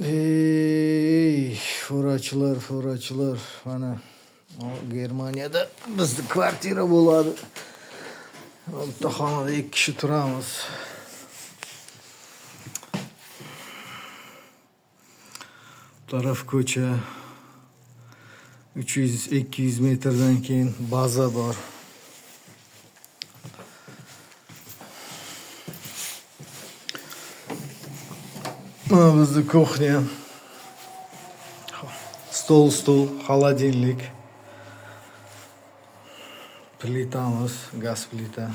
Ey, forachilar. Mana Germaniyada bizning kvartira bo'ladi. Bitta xonada 2 kishi turamiz. Taraf ko'cha 300-200 metrdan keyin baza bor. Mana bizning kuxnya. Stol, холодильник. Plitamiz, gaz plita.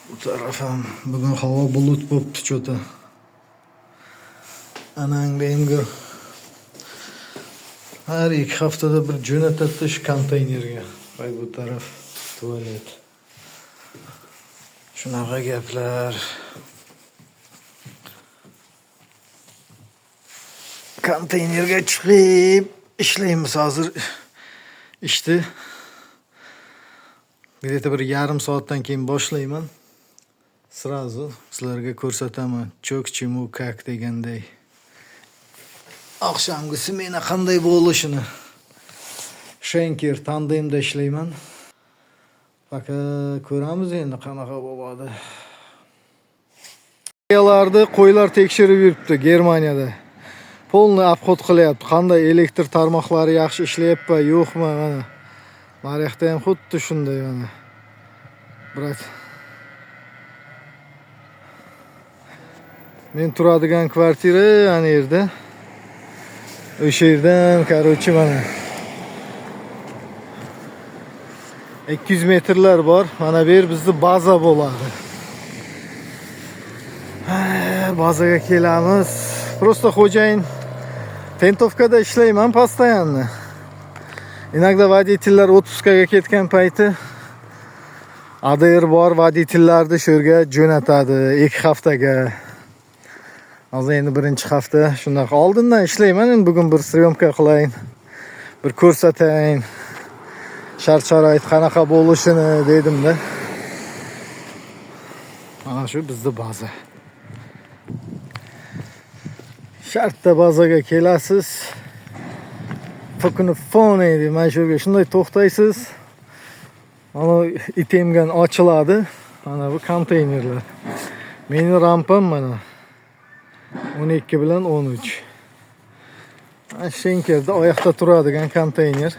Bu taraf ham bugun havo bulut bo'libdi cho'ta. Anangda har 2 haftada bir jo'natadi shu konteynerga. Voy bu taraf tualet. Shunaqa gaplar. Konteynerga chiqib ishlaymiz hozir. İşte bir yarim soatdan keyin boshlayman. Srazu sizlarga ko'rsataman. Cho'k-chimu kak deganday. Oqshomgi smena qanday bo'lishini. Schenker tandemda ishlayman. Fakat ko'ramiz endi qanaqa bo'ladi. Qo'ylar tekshirib yuribdi Germaniyada. Polni obxod qilyapti. Qanday elektr tarmoqlari yaxshi ishlayapti, yo'qmi mana. Mariyaqda ham xuddi shunday mana. Brat. Men turadigan kvartira ana yerda. O'sha yerdan, короче, mana 200 metrlar bor. Mana bu yer bizning baza bo'ladi. Bazaga kelamiz. Просто xo'jayin tentovkada ishlayman постоянно. Inogda водительlar отпускаga ketgan payti ADR bor водительlarni shu yerga jo'natadi 2 haftaga. Hozir endi 1-hafta shunaqa oldindan ishlayman. Endi bugun bir syomka qilayin. Bir ko'rsatayin. Shart-sharoit qanaqa bo'lishini dedim-da. Mana shu bizning baza. Shartta bazaga kelasiz. Fone deydi. Mana shu yerga shunday to'xtaysiz. Mana itemgan ochiladi. Mana bu konteynerlar. Meni rampam mana 12 bilan 13. Schenkerda oyoqda turadigan konteyner.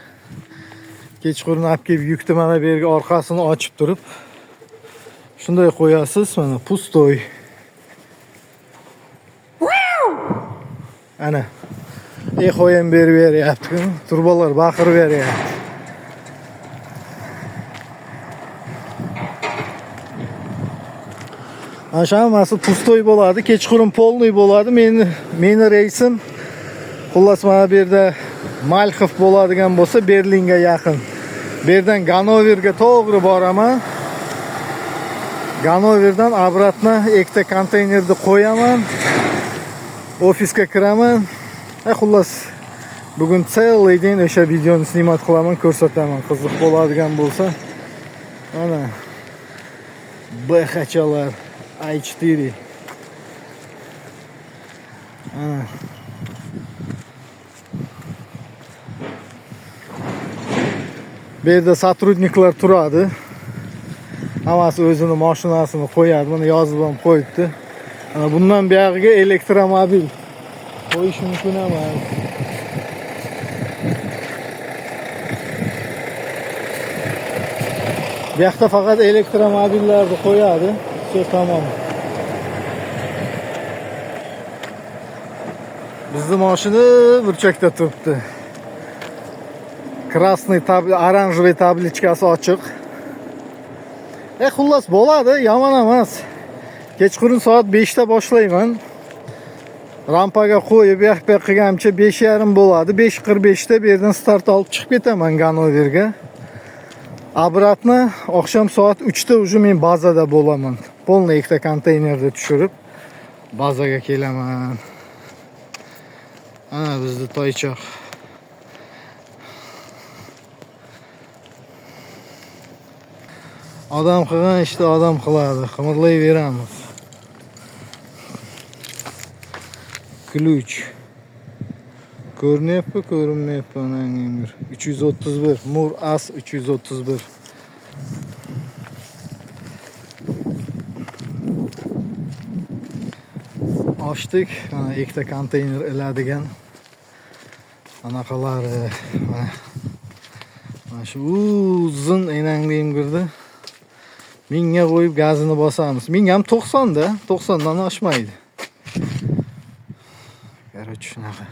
Kechqurun olib kelib yukni mana bu yerga orqasini ochib turib shunday qo'yasiz, mana pustoy. Ana eho ham berib beryapti. Turbalar baqirib beryapti. Ana shu hammasi pustoy bo'ladi, kechqurun polniy bo'ladi. Meni reysim xullas mana bu yerda Malxov bo'ladigan bo'lsa Berlinga yaqin. Bu yerdan Ganoverga to'g'ri boraman. Ganoverdan obratno ikkita konteynerni qo'yaman. Ofisga kiraman. Xullas bugun целый день o'sha videoni snimat qilaman, ko'rsataman. Qiziq bo'ladigan bo'lsa. Mana BHchalar i4. Bu yerda сотрудникlar turadi. Hammasi o'zini mashinasini qo'yadi. Buni yozib ham qo'yibdi. Bundan buyog'iga elektromobil qo'yish mumkin emas. Bu yoqda faqat elektromobillarni qo'yadi. Shu tamom. Bizning mashina burchakda turibdi. Krasniy oranjoviy tablichkasi ochiq. Xullas bo'ladi, yomon emas. Kechqurun soat 5 da boshlayman. Rampaga qo'yib, yo'q qilgancha 5:30 bo'ladi. 5:45 da bu yerdan start olib chiqib ketaman Ganoverga. Обратно oqshom soat 3 da уже men bazada bo'laman. Polniy ikkita konteynerda tushirib bazaga kelaman. Ana bizning toychoq. Odam qilgan ishni odam qiladi. Qimirlayveramiz. ключ. Ko'rinyapti, ko'rinmayapti onangning 331. Mur As 331. Ochdik. Mana ikkita konteyner iladigan. Anaqalari. Mana shu uzun enangligimgirdi. 1000 ga qo'yib gazini bosamiz. 1000 ham 90 da, 90 dan oshmaydi. Короче, shunaqa.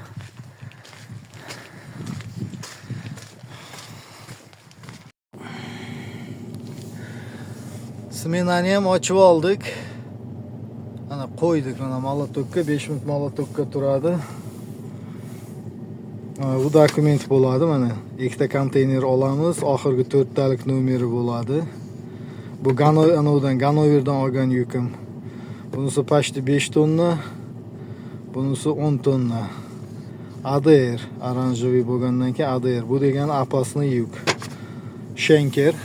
Smenani ham ochib oldik. Ana qo'ydik, mana molotokka 5 minut molotokka turadi. Bu dokument bo'ladi, mana ikkita konteyner olamiz, oxirgi 4 talik nomeri bo'ladi. Bu Ganoverdan olgan yukim. Bunisi почти 5 tonna, bunisi 10 tonna. ADR oranjoviy bo'lgandan keyin ADR. Bu degani opasniy yuk. Schenker.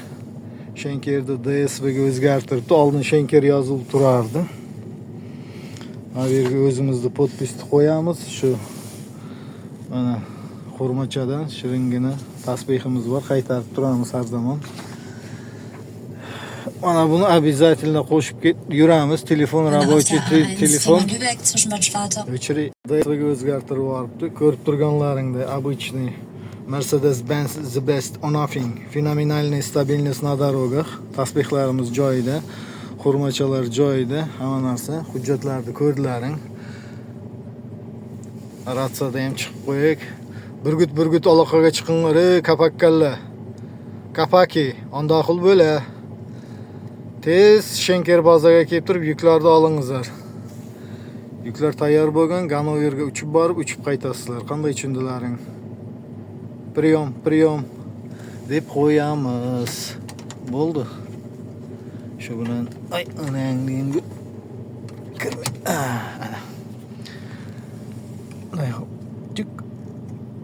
Schenkerni DSV ga o'zgartiribdi. Oldin Schenker yozilib turardi. Mana bu yerga o'zimizni podpisni qo'yamiz. Shu mana xurmachadan shiringina tasbehimiz bor, qaytarib turamiz har zamon. Mana buni обязательно qo'shib yuramiz. Telefon рабочий telefon. O'chiri DSVga o'zgartirib yuboribdi. Ko'rib turganlaringda обычный Mercedes-Benz the best on nothing. Fenomenalniy stabilность на дорогах. Tasbehlarimiz joyida, xurmachalar joyida, hamma narsa, hujjatlarni ko'rdilaring. Ratsiyada ham chiqib qo'yik. Burgut aloqaga chiqinglar, kapakkallar. Kapaki, ondoqil bo'la. Tez Schenker bazaga kelib turib yuklarni olingizlar. Yuklar tayyor bo'lgan, Ganoverga uchib borib, uchib qaytasizlar. Qanday tushundilaring? Priyom deb qo'yamiz. Bo'ldi. Shu bilan onangning kirmay. Ana.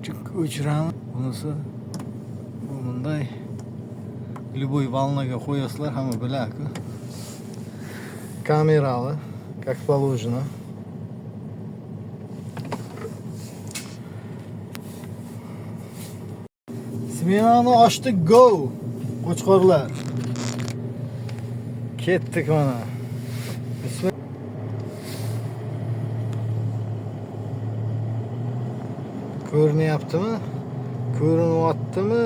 Tuk o'chiramiz. Bunisi bu bunday любой волнаga qo'yasizlar, hamma biladi. Kamerali, как положено. Smenani ochdik, go! Qo'chqorlar. Ketdik mana. Ko'rinyaptimi? Ko'rinyaptimi?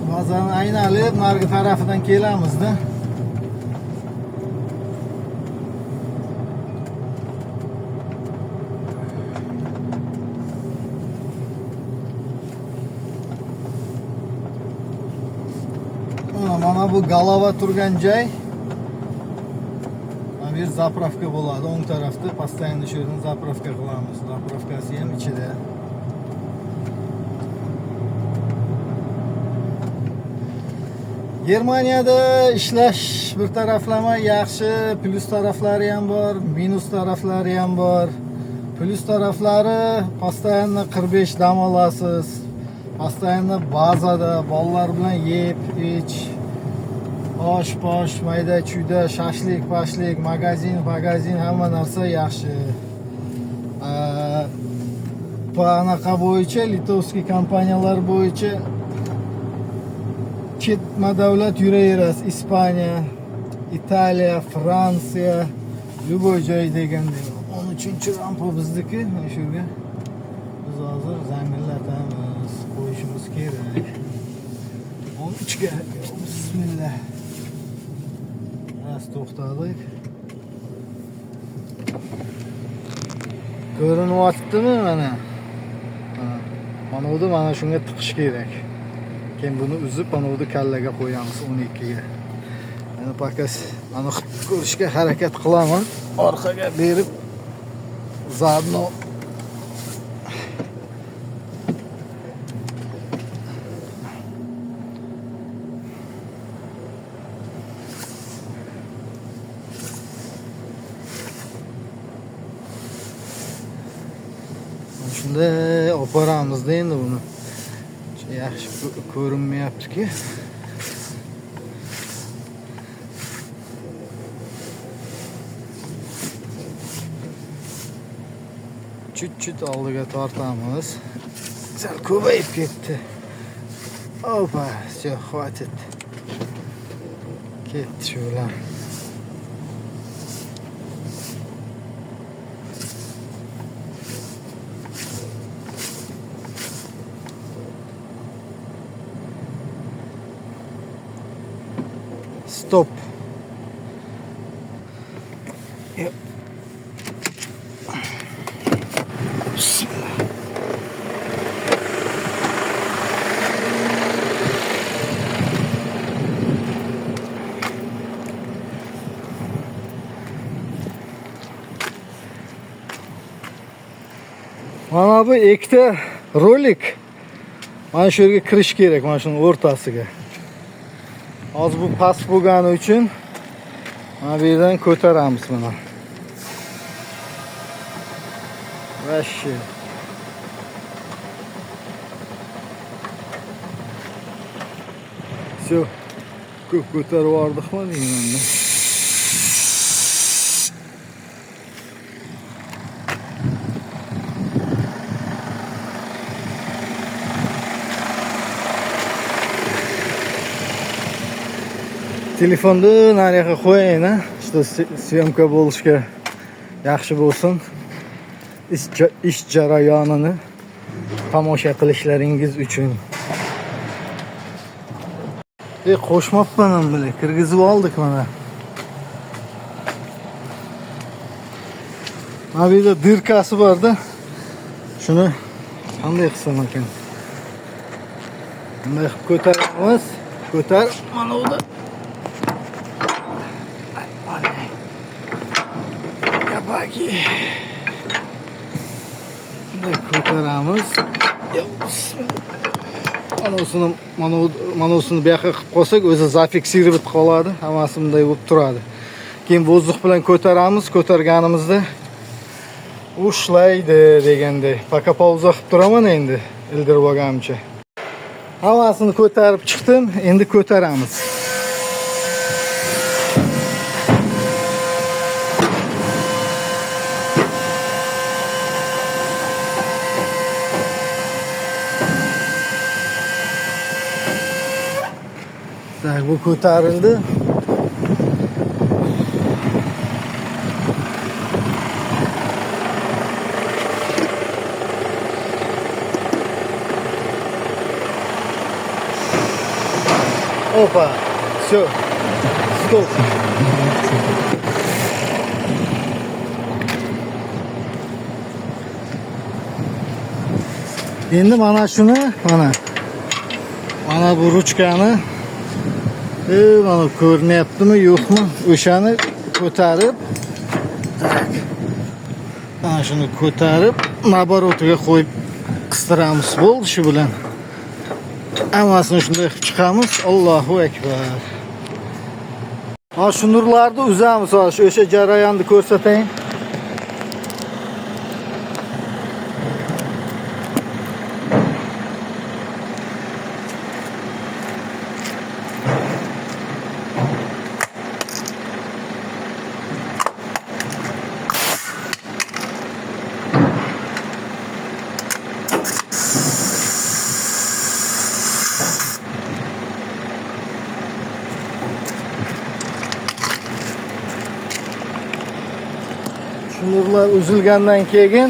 Bazani aynalib, nargi tarafidan kelamizda. Mana bu galava turgan joy. Mana bu yer zapravka bo'ladi. O'ng tarafda постоянно shu yerdan zapravka qilamiz. Zapravkasi ham ichida. Germaniyada ishlash bir taraflama yaxshi, plus taraflari ham bor, minus taraflari ham bor. Plus taraflari постоянно 45 dam olasiz. Постоянно bazada bolalar bilan yeb, ich, osh, mayda chuyda, shashlik, magazin, hamma narsa yaxshi. Anaqa bo'yicha, litovskiy kompaniyalar bo'yicha chetma davlat yuraverasiz. Ispaniya, Italiya, Fransiya, любой joy deganda 13-chi rampa bizniki. Mana shu yerga biz hozir zaminlatamiz, qo'yishimiz kerak. 13 ga bismillah. Ras to'xtadik. Ko'rinyaptimi mana? Mana uni mana shunga tiqish kerak. Keyin buni uzib, mana uni kallaga qo'yamiz 12 ga. Mana pakas mana ko'rishga harakat qilaman. Orqaga berib zadno Shunda olib boramizda endi buni. Yaxshi ko'rinmayapti-ki. Chut oldiga tortamiz. Sal ko'payib ketdi. Opa, все, хватит. Ketdi shu bilan. Stop. Yep. Mana bu ikkita rolik. Mana shu yerga kirish kerak, mana shuning o'rtasiga. Hozir bu past bo'lgani uchun mana bu yerdan ko'taramiz mana. Vashi. Все. Ko'p ko'tarib yubordikmi deyman. Telefonni nariyoqqa qo'ying, что syomka bo'lishga yaxshi bo'lsin. Ish jarayonini tomosha qilishlaringiz uchun. Qo'shmabman ham bile, kirgizib oldik mana. Mana bu yerda dirkasi bor-da. Shuni qanday qilsam ekan? Bunday qilib ko'taramiz. Ko'tar mana unda. Yapaki. Bunday ko'taramiz. Manosini bu yoqqa qilib qolsak, o'zi zafiksirib qoladi, hammasi bunday bo'lib turadi. Keyin vozdux bilan ko'taramiz, ko'targanimizda ushlaydi deganday. Paka pauza qilib turaman endi, ildirib olganimcha. Hammasini ko'tarib chiqdim, endi ko'taramiz. Tak, bu ko'tarildi. Opa, все, стоп. Endi mana shuni, mana bu ruchkani mana ko'rinyaptimi, yo'qmi? O'shani ko'tarib, mana shuni ko'tarib, naborotiga qo'yib qistiramiz. Bo'ldi shu bilan. Hammasini shunday qilib chiqamiz. Allohu akbar. Ha, shu nurlarni uzamiz, o'sha jarayonni ko'rsatayim. Nurlar uzilgandan keyin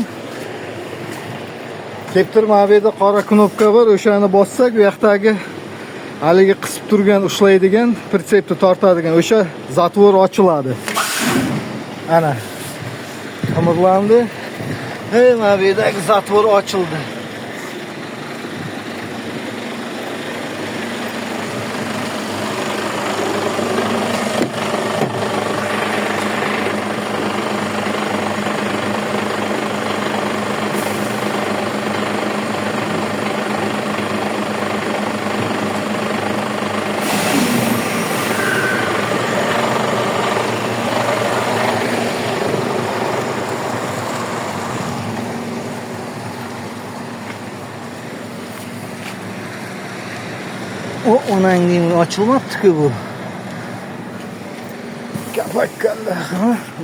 kelib mana bu yerda qora knopka bor, o'shani bossak, bu yoqdagi haligi qisib turgan, ushlaydigan, pritsepni tortadigan o'sha zatvor ochiladi. Ana. Qimirlandi. Mana bu yerdagi zatvor ochildi. Aman diyeyim açılmaptı ki bu. Kapak kaldı.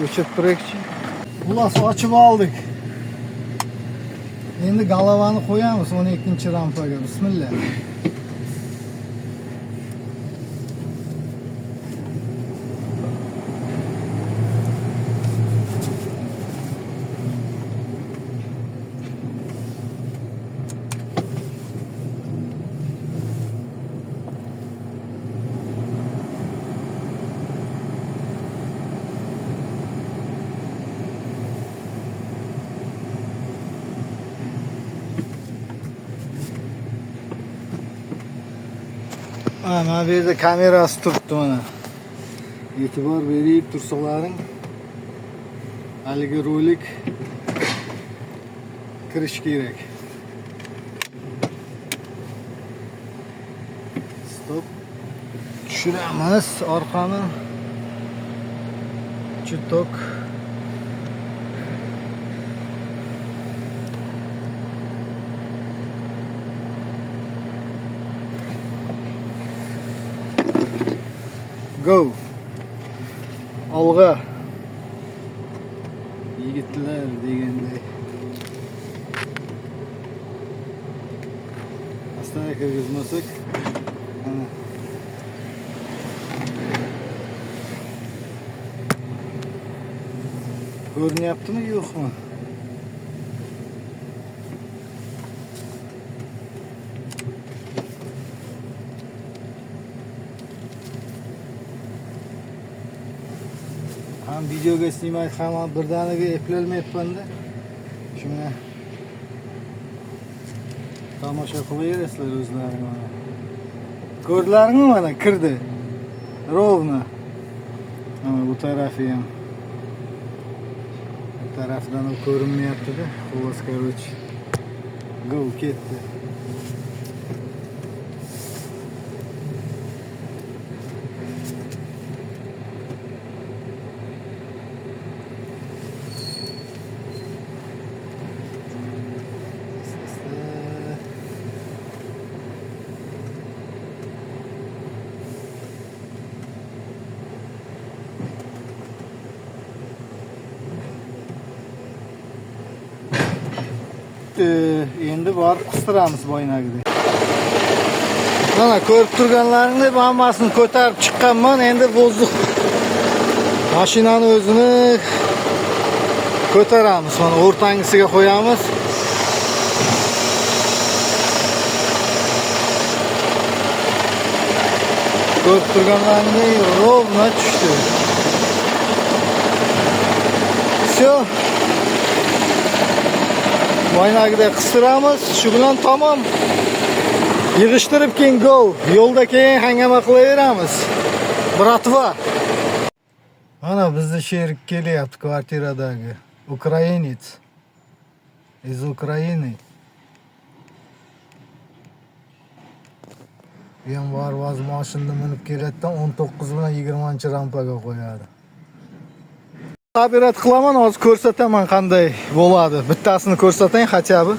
Uçup bırakçı. Bulası açıp aldık. Endi galavanı koyamiz 12 rampaga. Bismillah. Ana bir yerde kamerası turibdi mana. E'tibor berib tursalaring. Haligi rolik kirish kerak. Stop. Tushiramiz orqani. Chutok. Go. Olg'a. Yigitlar deganday. Asta kirgizmasak. Ana. Ko'rinyaptimi, yo'qmi? Ham videoga snimak ham birdaniga eplolmayapman-da. Shunga tomosha qilaverasizlar o'zlaring mana. Ko'rdilaringmi mana kirdi. Ровно. Mana bu tarafi ham. Bu tarafdan ko'rinmayapti-da. Xullas, короче. Go ketdi. Endi bor qistiramiz bo'ynagida. Mana ko'rib turganlaringdek hammasini ko'tarib chiqqanman. Endi vozduk mashinani o'zini ko'taramiz. Mana o'rtangisiga qo'yamiz. Ko'rib turganlaringdek ровно tushdi. Всё. Bo'ynagida qistiramiz. Shu bilan tamom. Yig'ishtirib keyin go. Yo'lda keyin hangama qilaveramiz. Bratva. Mana bizni sherik kelyapti kvartiradagi. Ukrainец. Из Ukraины. Ham varvaz mashinada minib kelayotgan 19 bilan 20-rampaga qo'yadi. Tabirat qilaman, hozir ko'rsataman qanday bo'ladi. Bittasini ko'rsatang хотя бы.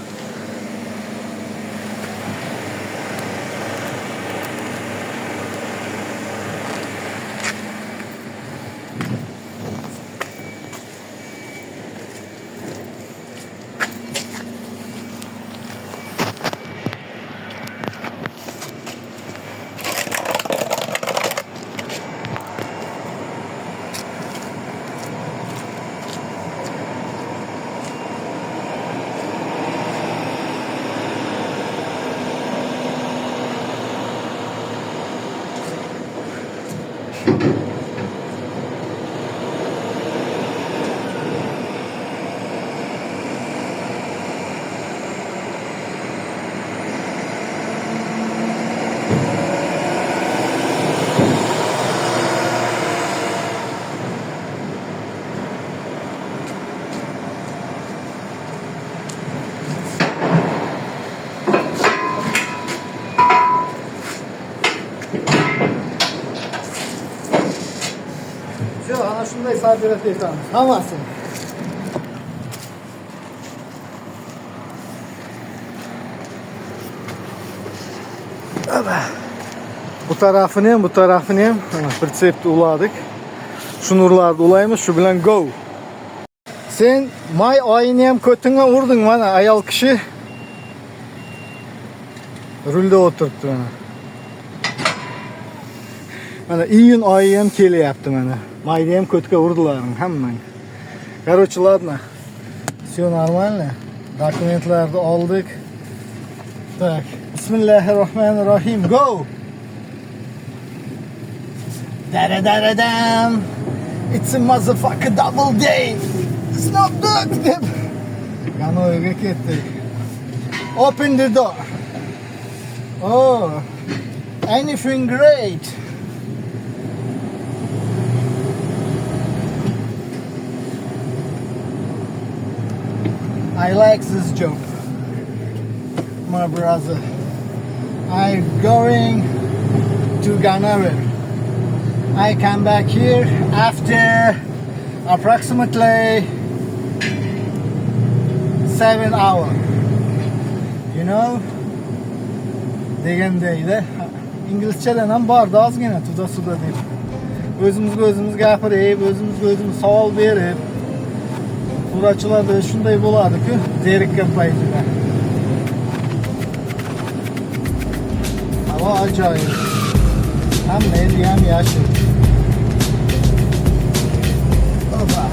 Shunday sabrat etamiz hammasini. Bu tarafını ham pritsepni uladik. Şu nurlarni ulaymiz, shu bilan go. Sen may oyini ham ko'tingga urding mana ayol kishi. Rulda o'tiribdi mana. Mana iyun oyi ham kelyapti mana. Mayda ham ko'tga urdilaring hammang. Короче, ладно. Все нормально. Документlarni oldik. Так. Bismillahirrohmanirrohim. Go. Da-da-da-da-dam. It's a motherfucker double day. It's not good. Ganoyga ketdik. Open the door. Oh. Anything great. I like this job, my brother. I'm going to Ghana. I come back here after approximately 7 hours. You know? Degandayda inglizchadan ham bordi ozgina tuda deb. O'zimizga gapirib, o'zimizga savol berib Turachilarda shunday bo'ladi-ku, zerikkan paytida. Havo ajoyib. Hamma ham yashil. Oba.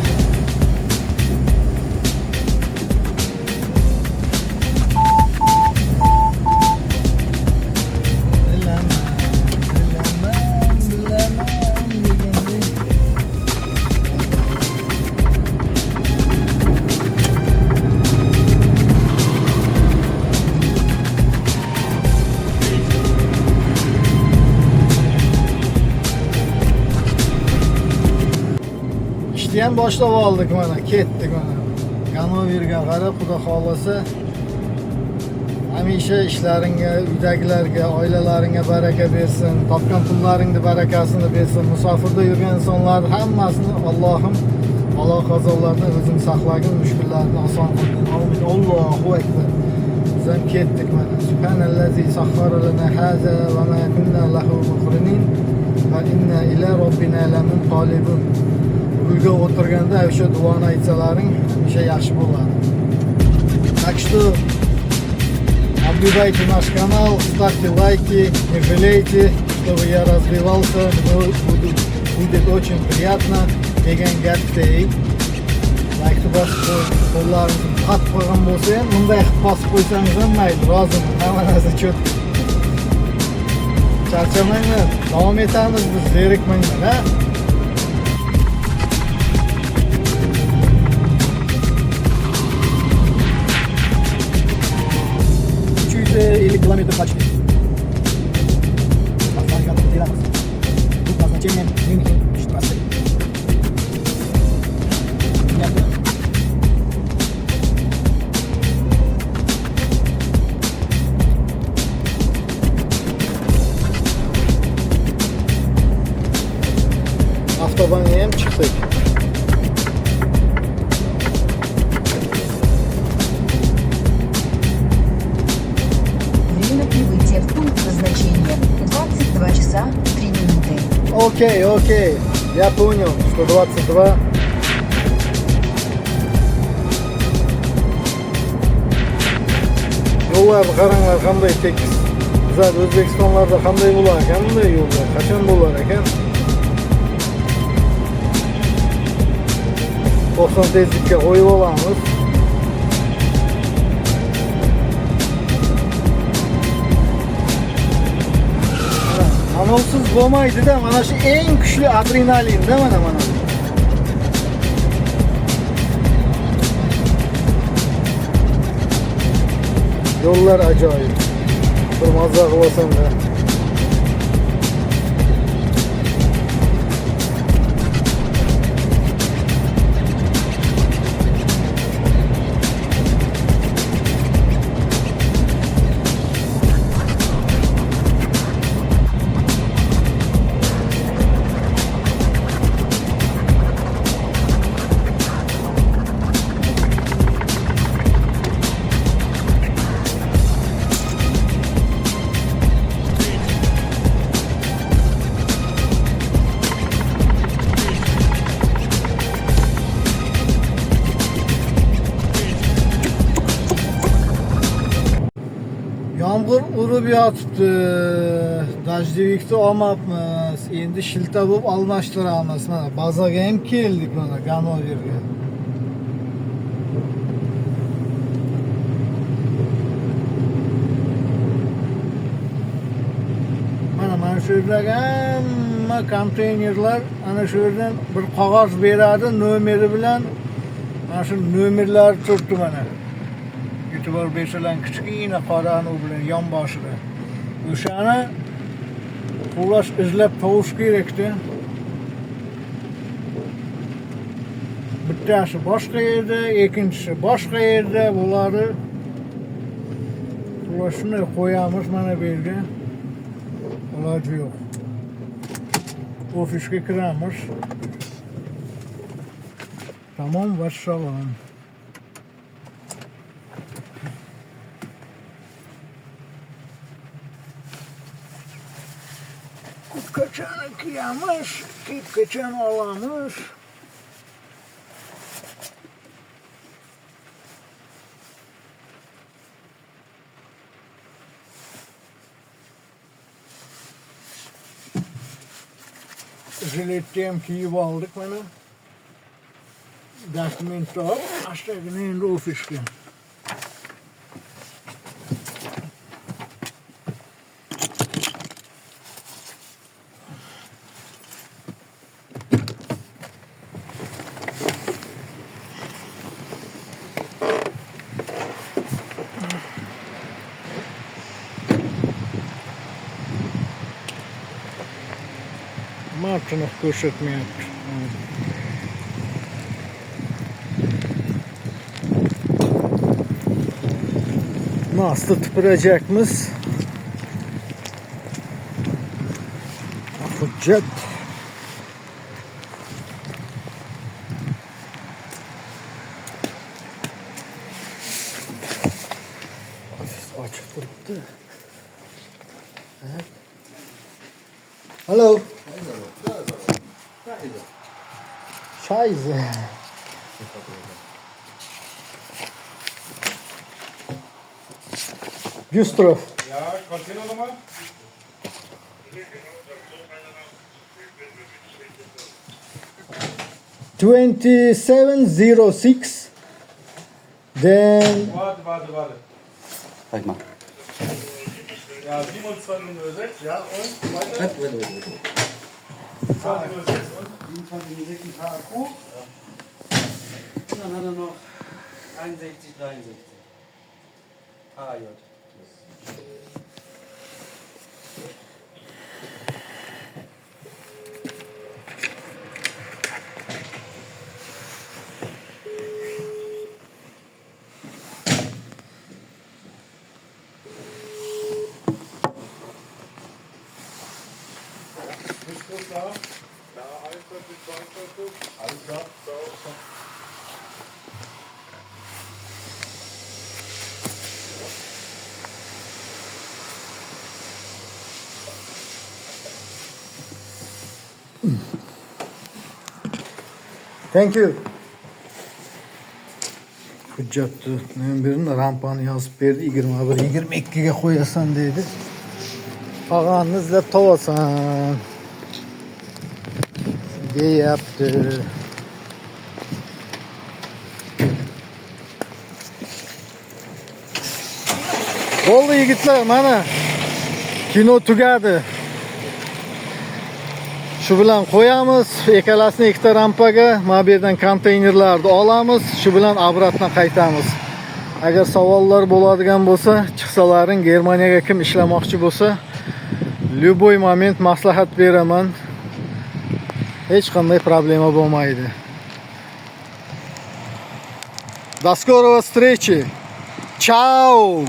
Ham boshlab oldik mana, ketdik mana. Ganoverga qarab, xudo xolasa hamisha ishlaringga, uydagilarga, oilalaringga baraka bersin, topgan pullaringni barakasini bersin. Musofirda yurgan insonlar hammasini Allohim balo qazolardan o'zing saqlagin, mushkullarni oson qilgin. Amin. Allohu akbar. Biz ham ketdik mana. Subhanallazi sahhara lana haza va ma kunna lahu muqrinin va inna ila robbina lamunqalibun. Uyga o'tirganda o'sha duoni aytsalaring hamisha yaxshi bo'ladi. Так что обзывайте наш канал, ставьте лайки, не жалейте, чтобы я развивался, будет очень приятно. Degan gapday. Like'ni bosib qo'llaringizni qatib qo'ygan bo'lsa ham, bunday qilib bosib qo'ysangiz ham mayli, roziman. Hamma narsa cho'tib. Charchamanglar, davom etamiz, biz zerikmanglar, ha? Или километр почти. Тут назначение Мюнхен, штрассе. Avtobanga ham chiqdik. В пункт назначения 22 часа 3 минуты. Окей, я понял, что 22. Yo'llarni qaranglar qanday tekis. Bizlar O'zbekistonlarda qanday bo'lar ekan bunday yo'llar? Qachon bo'lar ekan? 90 tezlikka qo'yib olamiz. Anolsiz bo'lmaydi-da, mana shu eng kuchli adrenalinda mana. Yo'llar ajoyib. Bir mazza qilasan-da. yomg'ir urib yotibdi. Dajdivikni olmabmiz. Endi shilta bo'lib almashtiramiz. Mana bazaga ham keldik mana Ganoverga. Mana shu yerdagi hamma konteynerlar ana shu yerdan bir qog'oz beradi nomeri bilan. Mana shu nomerlar turibdi mana. E'tibor bersalar kichkina qorani u bilan yon boshida. O'shani xullas izlab topish kerakda. Bittasi boshqa yerda, ikkinchisi boshqa yerda bo'ladi. Xullas shuni qo'yamiz mana bu yerga. Iloji yo'q. Ofisga kiramiz. Tamom, vassalom. Kurtkaçanı kıyamız, kurtkaçanı alamız. Jilettem kiyip aldık bana. Dokumenti alıp aşağıya indi ofisga. Martinov ko'rsatmayapti. Nasıl tupuracakmiz? Hujjat. Açık turibdi. Hello. Scheiße. Güstrow. Ja, Containernummer? $2706. Then Warte. Sag mal. Ja, 2706, ja, und weiter? Warte. 2706 und? 27 HQ. Und dann hat er noch 61, 63. AJ. Bist du da? Ja, alles klar. thank you. Hujjatni birini rampani yozib berdi. 21, 22 ga qo'yasan dedi. Og'ani izlab topasan deyapti. Bo'ldi yigitlar, mana kino tugadi. Shu bilan qo'yamiz. Ikkalasini ikkita rampaga, mana bu yerdan konteynerlarni olamiz. Shu bilan obratdan qaytamiz. Agar savollar bo'ladigan bo'lsa, chiqsalaring, Germaniyaga kim ishlamoqchi bo'lsa, любой moment maslahat beraman. Hech qanday problema bo'lmaydi. До скорого встречи. Ciao.